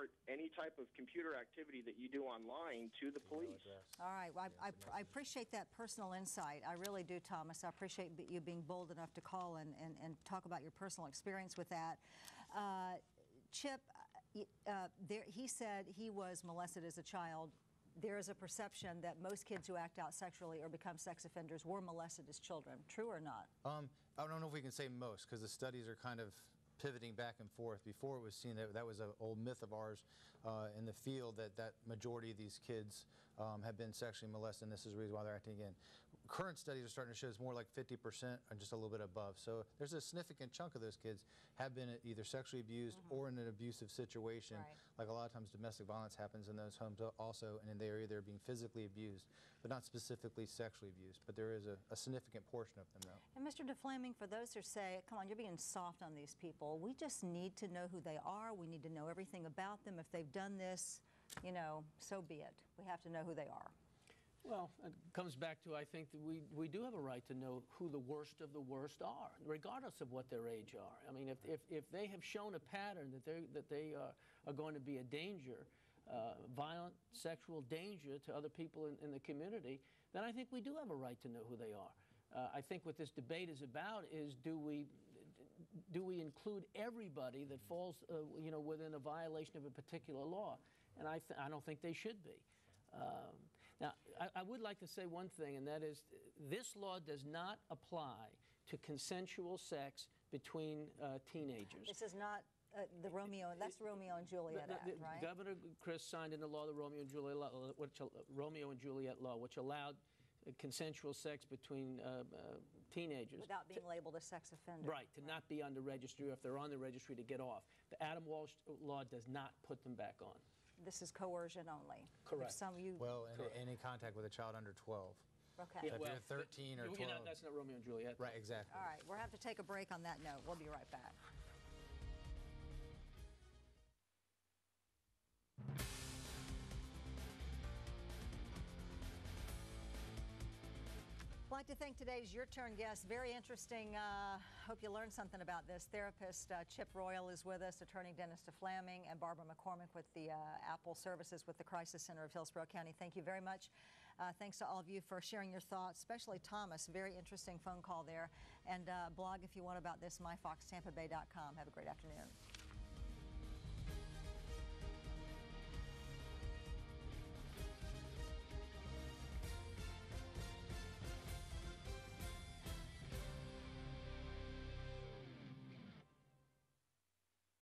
report any type of computer activity that you do online to the police. All right. Well, I appreciate that personal insight. I really do, Thomas. I appreciate you being bold enough to call and talk about your personal experience with that. Chip, he said he was molested as a child. There is a perception that most kids who act out sexually or become sex offenders were molested as children. True or not? I don't know if we can say most, because the studies are kind of pivoting back and forth. Before it was seen that was an old myth of ours in the field, that majority of these kids have been sexually molested, and this is the reason why they're acting again. Current studies are starting to show it's more like 50% or just a little bit above. So there's a significant chunk of those kids have been either sexually abused or in an abusive situation. Right. Like a lot of times domestic violence happens in those homes also, and they are either being physically abused, but not specifically sexually abused. But there is a significant portion of them, though. And Mr. DeFlaming, for those who say, come on, you're being soft on these people, we just need to know who they are. We need to know everything about them. If they've done this, you know, so be it. We have to know who they are. Well, it comes back to, I think, that we do have a right to know who the worst of the worst are, regardless of what their age are. I mean, if they have shown a pattern that they are going to be a danger, violent sexual danger to other people in the community, then I think we do have a right to know who they are. I think what this debate is about is, do we include everybody that falls you know, within a violation of a particular law? And I don't think they should be. Now, I would like to say one thing, and that is this law does not apply to consensual sex between teenagers. This is not the Romeo, that's Romeo and Juliet Act, right? Governor Chris signed into law the Romeo and Juliet law, which allowed consensual sex between teenagers. Without being labeled a sex offender. Right, to not be on the registry, or if they're on the registry, to get off. The Adam Walsh law does not put them back on. This is coercion only. Correct. If some of you... Well, any contact with a child under 12. Okay. So if you're 13 or 12. That's not Romeo and Juliet. Right, exactly. All right, we'll have to take a break on that note. We'll be right back. I'd like to thank today's Your Turn guest. Very interesting. Hope you learned something about this. Therapist Chip Royal is with us, attorney Dennis DeFlaming, and Barbara McCormick with the Apple Services with the Crisis Center of Hillsborough County. Thank you very much. Thanks to all of you for sharing your thoughts, especially Thomas. Very interesting phone call there. And blog if you want about this, myfoxtampabay.com. Have a great afternoon.